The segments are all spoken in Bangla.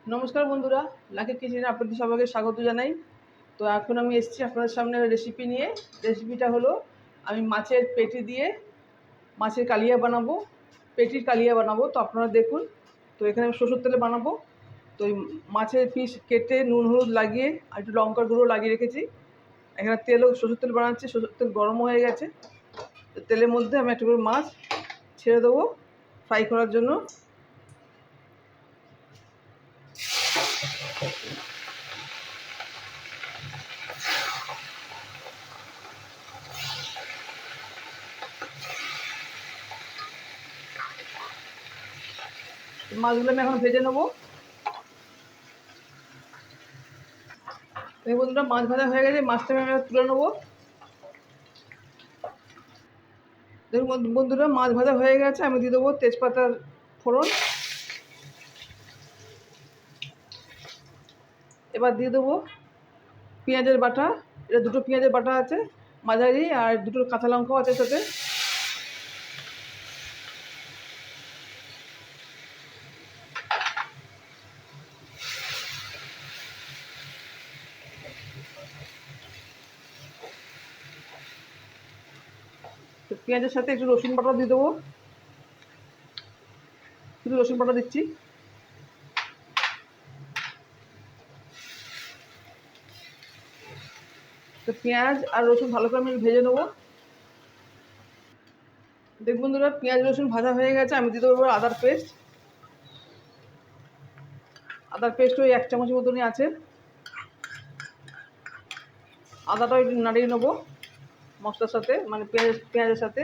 নমস্কার বন্ধুরা, লাকি কিচেনে আপনাদের সবাইকে স্বাগত জানাই। তো এখন আমি এসেছি আপনাদের সামনে রেসিপি নিয়ে। রেসিপিটা হলো আমি মাছের পেটি দিয়ে মাছের কালিয়া বানাবো, পেটির কালিয়া বানাবো। তো আপনারা দেখুন। তো এখানে আমি সরষের তেলে বানাবো। তো এই মাছের পিস কেটে নুন হলুদ লাগিয়ে আর একটু লঙ্কার গুঁড়ো লাগিয়ে রেখেছি। এখানে তেলও সরষের তেল বানাচ্ছি, সরষের তেল গরম হয়ে গেছে। তো তেলের মধ্যে আমি একটা করে মাছ ছেড়ে দেবো ফ্রাই করার জন্য। মাছগুলো আমি এখন ভেজে নেবো। এই বন্ধুরা, মাছ ভাজা হয়ে গেছে, মাছটা আমি তুলে নেবো। দেখুন বন্ধুরা, মাছ ভাজা হয়ে গেছে, আমি দিয়ে দেবো তেজপাতার ফোড়ন। এবার দিয়ে দেবো পেঁয়াজের বাটা। এটা দুটো পেঁয়াজের বাটা আছে মাঝারি, আর দুটো কাঁচা লঙ্কাও আছে সাথে। তো পেঁয়াজের সাথে একটু রসুন বাটা দিয়ে দেবো, শুধু রসুন বাটা দিচ্ছি। তো পেঁয়াজ আর রসুন ভালো করে আমি ভেজে নেবো। দেখুন বন্ধুরা, পেঁয়াজ রসুন ভাজা হয়ে গেছে, আমি দিয়ে দেবো আদার পেস্ট। আদার পেস্ট ওই 1 চামচ মতনই আছে। আদাটা একটু নাড়িয়ে নেবো মশলার সাথে, মানে পেঁয়াজের সাথে।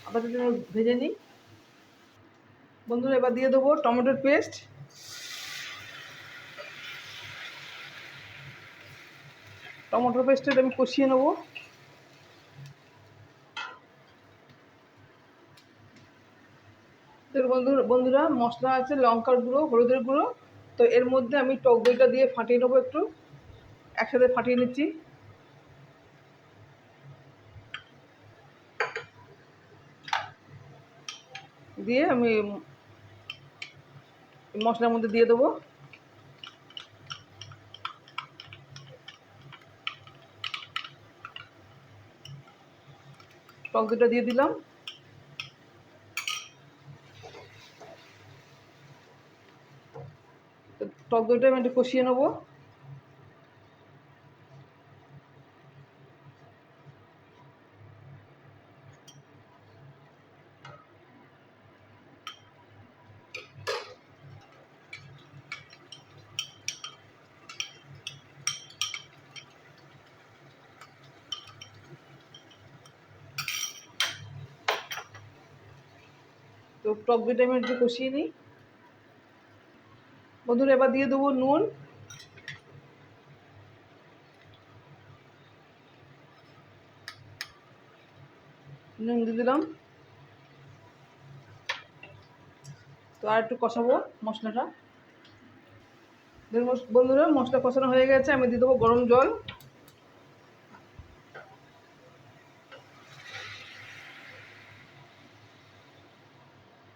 আদাটা একটু ভেজে নিই বন্ধুরা। এবার দিয়ে দেবো টমেটোর পেস্ট। টমেটোর পেস্টটা আমি কষিয়ে নেবো। তো বন্ধুরা, মশলা আছে লঙ্কার গুঁড়ো, হলুদের গুঁড়ো। তো এর মধ্যে আমি টক দইটা দিয়ে ফাটিয়ে নেবো, একটু একসাথে ফাটিয়ে নিচ্ছি। দিয়ে আমি মশলার মধ্যে দিয়ে দেবো। টক দইটা দিয়ে দিলাম। টক দইটা আমি একটু কষিয়ে নেবো। তো টক দইটা আমি একটু কষিয়ে নিই বন্ধুরা। এবার দিয়ে দেবো নুন। নুন দিয়ে দিলাম। তো আর একটু কষাবো মশলাটা। দেখুন বন্ধুরা, মশলা কষানো হয়ে গেছে, আমি দিয়ে দেবো গরম জল।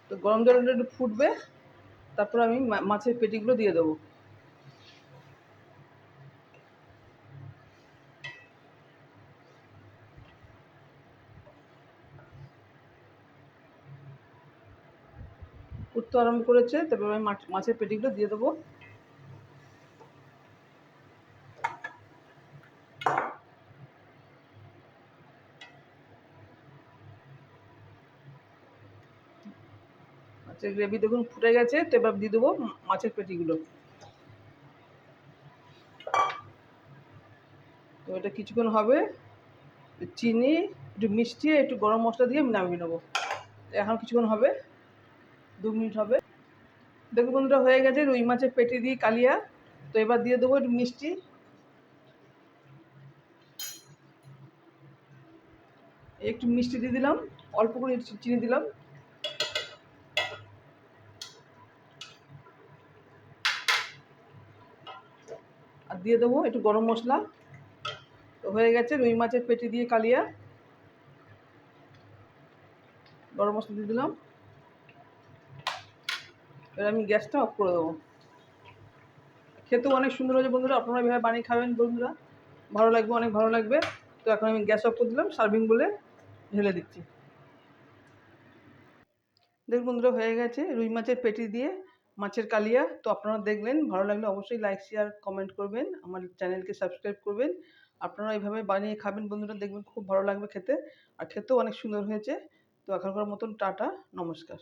তো গরম জলটা একটু ফুটবে, তারপর আমি মাছের পেটিগুলো দিয়ে দেবো। ফুটতে আরম্ভ করেছে, তারপর আমি মাছের পেটিগুলো দিয়ে দেবো। মাছের গ্রেভি দেখুন ফুটে গেছে। তো এবার দিয়ে দেবো মাছের পেটিগুলো। তো এটা কিছুক্ষণ হবে, চিনি, একটু মিষ্টি, একটু গরম মশলা দিয়ে আমি নামিয়ে নেবো। এখন কিছুক্ষণ হবে, 2 মিনিট হবে। দেখুন বন্ধুরা, হয়ে গেছে রুই মাছের পেটি দিয়ে কালিয়া। তো এবার দিয়ে দেবো একটু মিষ্টি। একটু মিষ্টি দিয়ে দিলাম, অল্প করে চিনি দিলাম। আর দিয়ে দেবো একটু গরম মশলা। তো হয়ে গেছে রুই মাছের পেটি দিয়ে কালিয়া। গরম মশলা দিয়ে দিলাম। এবার আমি গ্যাসটা অফ করে দেবো। খেতেও অনেক সুন্দর হয়েছে বন্ধুরা, আপনারা এভাবে বানিয়ে খাবেন বন্ধুরা, ভালো লাগবে, অনেক ভালো লাগবে। তো এখন আমি গ্যাস অফ করে দিলাম, সার্ভিং বলে ঢেলে দিচ্ছি। দেখুন বন্ধুরা, হয়ে গেছে রুই মাছের পেটি দিয়ে মাছের কালিয়া। তো আপনারা দেখলেন, ভালো লাগলে অবশ্যই লাইক শেয়ার কমেন্ট করবেন, আমার চ্যানেলকে সাবস্ক্রাইব করবেন। আপনারা এইভাবে বানিয়ে খাবেন বন্ধুরা, দেখবেন খুব ভালো লাগবে খেতে, আর খেতেও অনেক সুন্দর হয়েছে। তো এখনকার মতন টাটা, নমস্কার।